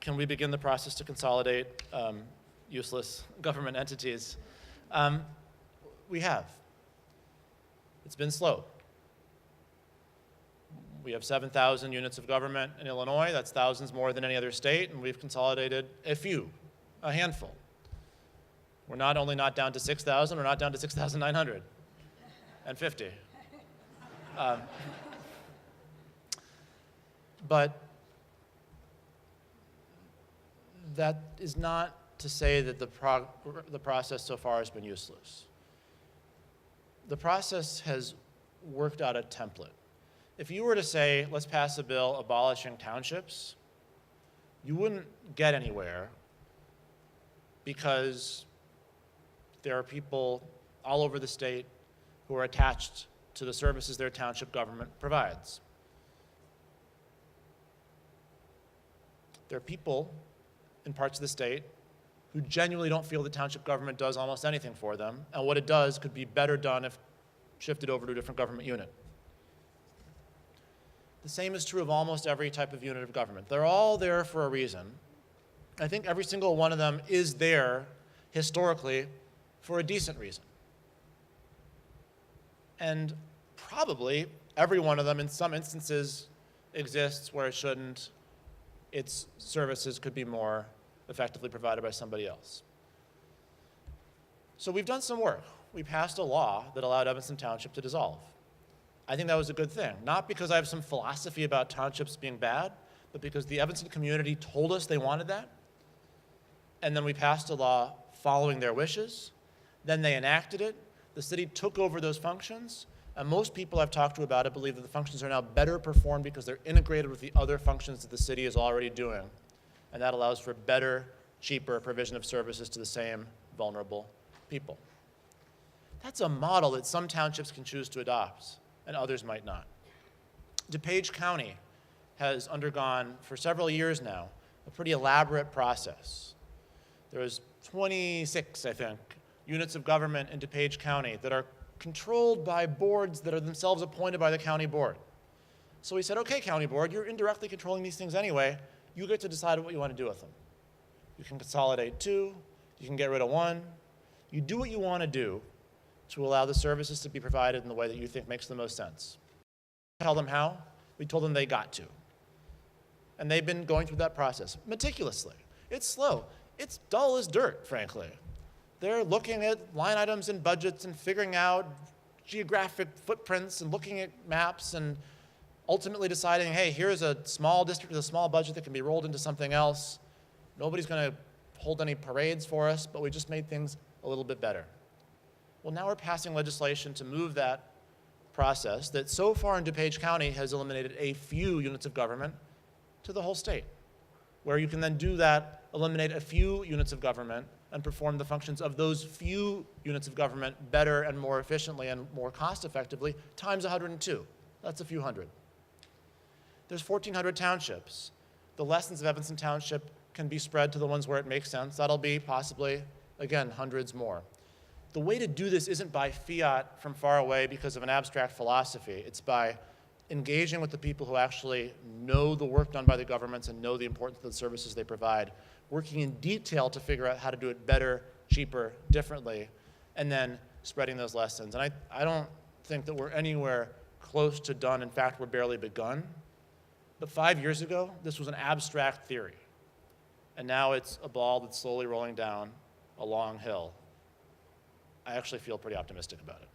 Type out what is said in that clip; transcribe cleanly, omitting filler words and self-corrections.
can we begin the process to consolidate useless government entities? We have. It's been slow. We have 7,000 units of government in Illinois. That's thousands more than any other state, and we've consolidated a handful. We're not only not down to 6,000, we're not down to 6,950. But that is not to say that the process so far has been useless. The process has worked out a template. If you were to say, let's pass a bill abolishing townships, you wouldn't get anywhere because there are people all over the state who are attached to the services their township government provides. There are people in parts of the state who genuinely don't feel the township government does almost anything for them, and what it does could be better done if shifted over to a different government unit. The same is true of almost every type of unit of government. They're all there for a reason. I think every single one of them is there, historically, for a decent reason. And probably every one of them, in some instances, exists where it shouldn't. Its services could be more effectively provided by somebody else. So we've done some work. We passed a law that allowed Evanston Township to dissolve. I think that was a good thing, not because I have some philosophy about townships being bad, but because the Evanston community told us they wanted that. And then we passed a law following their wishes. Then they enacted it. The city took over those functions. And most people I've talked to about it believe that the functions are now better performed because they're integrated with the other functions that the city is already doing. And that allows for better, cheaper provision of services to the same vulnerable people. That's a model that some townships can choose to adopt, and others might not. DuPage County has undergone, for several years now, a pretty elaborate process. There's 26, I think, units of government in DuPage County that are controlled by boards that are themselves appointed by the county board. So we said, okay, county board, you're indirectly controlling these things anyway. You get to decide what you want to do with them. You can consolidate 2, you can get rid of 1. You do what you want to do to allow the services to be provided in the way that you think makes the most sense. Tell them how. We told them they got to. And they've been going through that process meticulously. It's slow. It's dull as dirt, frankly. They're looking at line items and budgets and figuring out geographic footprints and looking at maps and ultimately deciding, hey, here's a small district with a small budget that can be rolled into something else. Nobody's going to hold any parades for us, but we just made things a little bit better. Well, now we're passing legislation to move that process that so far in DuPage County has eliminated a few units of government to the whole state, where you can then do that, eliminate a few units of government and perform the functions of those few units of government better and more efficiently and more cost effectively, times 102. That's a few hundred. There's 1,400 townships. The lessons of Evanston Township can be spread to the ones where it makes sense. That'll be possibly, again, hundreds more. The way to do this isn't by fiat from far away because of an abstract philosophy. It's by engaging with the people who actually know the work done by the governments and know the importance of the services they provide, working in detail to figure out how to do it better, cheaper, differently, and then spreading those lessons. And I don't think that we're anywhere close to done. In fact, we're barely begun. But 5 years ago, this was an abstract theory. And now it's a ball that's slowly rolling down a long hill. I actually feel pretty optimistic about it.